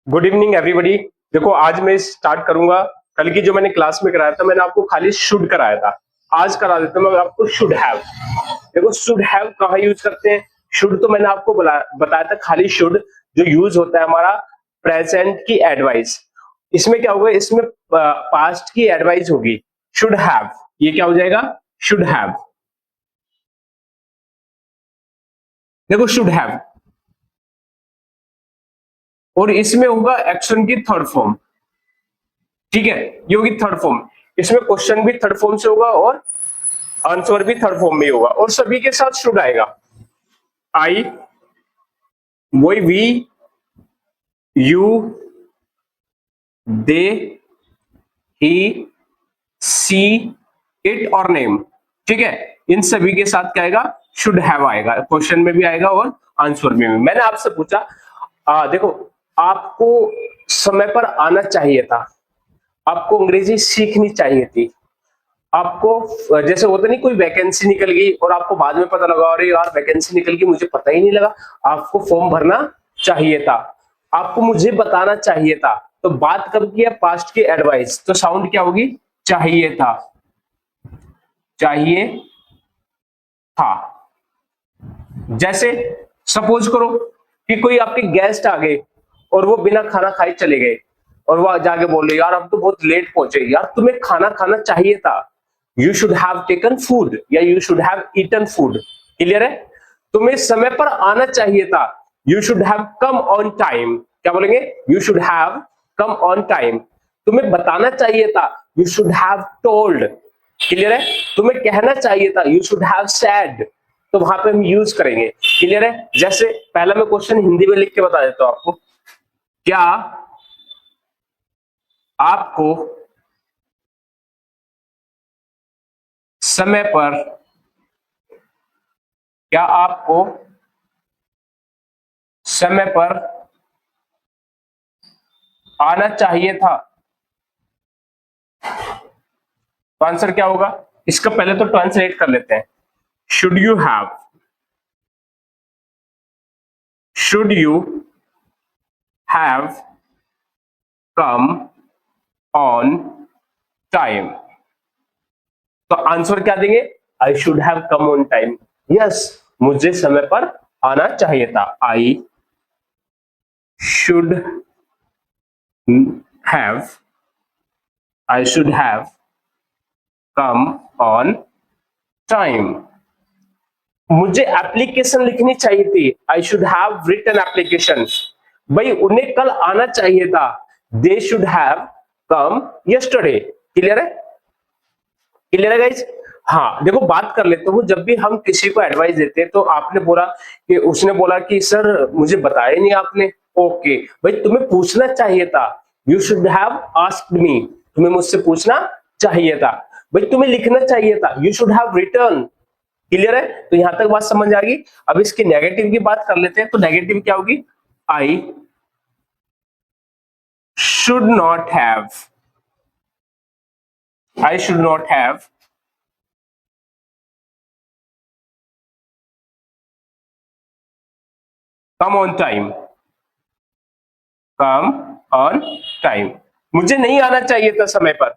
Good evening everybody. देखो आज मैं स्टार्ट करूंगा। कल की जो मैंने क्लास में कराया था मैंने आपको खाली शुड कराया था। आज करा देता हूं मैं आपको शुड हैव। देखो शुड हैव कहाँ यूज करते हैं। शुड तो मैंने आपको बताया था खाली शुड जो यूज होता है हमारा प्रेजेंट की एडवाइस। इसमें क्या होगा, इसमें पास्ट की एडवाइस होगी। शुड हैव, ये क्या हो जाएगा, शुड हैव। देखो शुड हैव, और इसमें होगा एक्शन की थर्ड फॉर्म। ठीक है, ये होगी थर्ड फॉर्म। इसमें क्वेश्चन भी थर्ड फॉर्म से होगा और आंसर भी थर्ड फॉर्म में होगा, और सभी के साथ शुड आएगा। आई, वही, we, you, they, he, see, it और नेम। ठीक है, इन सभी के साथ क्या आएगा, शुड हैव आएगा। क्वेश्चन में भी आएगा और आंसर में भी। मैंने आपसे पूछा देखो आपको समय पर आना चाहिए था, आपको अंग्रेजी सीखनी चाहिए थी, आपको जैसे होता नहीं कोई वैकेंसी निकल गई और आपको बाद में पता लगा अरे यार वैकेंसी निकल गई मुझे पता ही नहीं लगा, आपको फॉर्म भरना चाहिए था, आपको मुझे बताना चाहिए था। तो बात कब की है, पास्ट की एडवाइस, तो साउंड क्या होगी, चाहिए था, चाहिए था। जैसे सपोज करो कि कोई आपके गेस्ट आ गए और वो बिना खाना खाए चले गए और वो जाके बोल रहे यार अब तो बहुत लेट पहुंचे, यार तुम्हें खाना खाना चाहिए था, you should have taken food या you should have eaten food. Clear है, तुम्हें समय पर आना चाहिए था, you should have come on time. क्या बोलेंगे, you should have come on time. तुम्हें बताना चाहिए था, you should have told. Clear है, तुम्हें कहना चाहिए था, यू शुड हैव सेड। तो वहां पे हम यूज करेंगे। क्लियर है, जैसे पहला मैं क्वेश्चन हिंदी में लिख के बता देता हूं आपको। क्या आपको समय पर, क्या आपको समय पर आना चाहिए था, तो आंसर क्या होगा। इसका पहले तो ट्रांसलेट कर लेते हैं। Should you have, should you have come on time. तो आंसर क्या देंगे, I should have come on time. Yes, मुझे समय पर आना चाहिए था, I should have, I should have come on time. मुझे एप्लीकेशन लिखनी चाहिए थी, I should have written application. भाई उन्हें कल आना चाहिए था, they should have come yesterday. Clear है, क्लियर है गाइज। हाँ देखो बात कर लेते हो, जब भी हम किसी को एडवाइस देते हैं तो आपने बोला कि उसने बोला कि सर मुझे बताया नहीं आपने। ओके भाई, तुम्हें पूछना चाहिए था, you should have asked me. तुम्हें मुझसे पूछना चाहिए था। भाई तुम्हें लिखना चाहिए था, you should have return. Clear है, तो यहां तक बात समझ आ गई। अब इसकी नेगेटिव की बात कर लेते हैं, तो नेगेटिव क्या होगी, आई should not have, I should not have come on time, come on time. मुझे नहीं आना चाहिए था समय पर।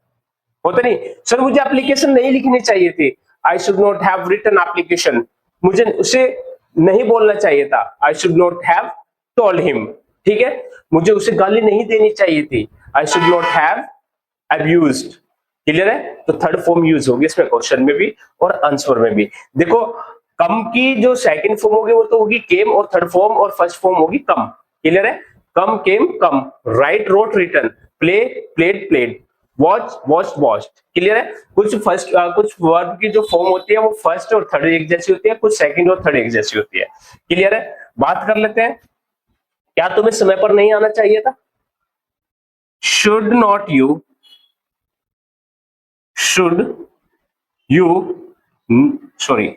होता नहीं सर मुझे एप्लीकेशन नहीं लिखनी चाहिए थी, I should not have written application. मुझे उसे नहीं बोलना चाहिए था, I should not have told him. ठीक है, मुझे उसे गाली नहीं देनी चाहिए थी, I should not have abused. Clear है, तो थर्ड फॉर्म यूज होगी इसमें, क्वेश्चन में भी और आंसर में भी। देखो कम की जो सेकंड फॉर्म होगी वो तो होगी केम, और थर्ड फॉर्म और फर्स्ट फॉर्म होगी कम। क्लियर है, come came come, write wrote written, play played played, watch watch watched. Clear है, कुछ फर्स्ट कुछ वर्ब की जो फॉर्म होती है वो फर्स्ट और थर्ड एक जैसी होती है, कुछ सेकंड और थर्ड एक जैसी होती है। क्लियर है, बात कर लेते हैं, क्या तुम्हें समय पर नहीं आना चाहिए था, should not you, should you, sorry,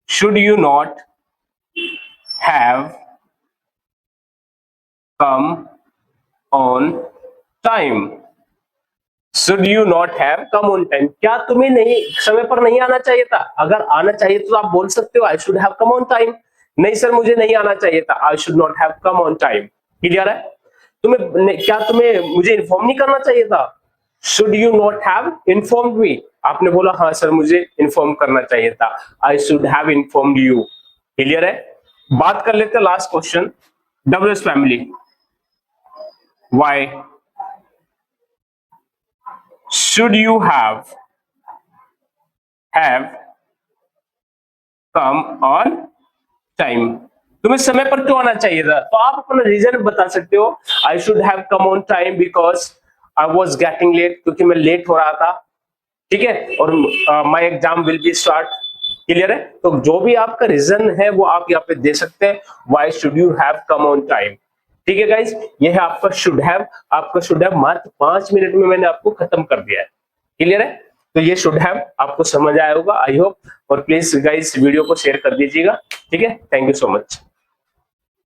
should you not have come on time, should you not have come on time। क्या तुम्हें नहीं समय पर नहीं आना चाहिए था, अगर आना चाहिए तो आप बोल सकते हो I should have come on time. नहीं सर मुझे नहीं आना चाहिए था, I should not have come on time. Clear है, क्या तुम्हें मुझे इन्फॉर्म नहीं करना चाहिए था? Should you not have informed मी? आपने बोला हाँ सर मुझे इन्फॉर्म करना चाहिए था, I should have informed you. Clear है? बात कर लेते हैं last question, WS family. Why should you have come on time? तुम्हें समय पर क्यों आना चाहिए था? तो आप अपना रीजन बता सकते हो। I should have come on time because I was getting late, क्योंकि मैं लेट हो रहा था। ठीक है, और my exam will be start. Clear है? तो जो भी आपका रीजन है वो आप यहाँ पे दे सकते हैं, why should you have come on time. ठीक है गाइज, ये है आपका शुड हैव। आपका शुड हैव मात्र 5 मिनट में मैंने आपको खत्म कर दिया है। क्लियर है? तो ये शुड हैव आपको समझ आया होगा, आई होप। और प्लीज गाइज वीडियो को शेयर कर दीजिएगा। ठीक है, थैंक यू सो मच।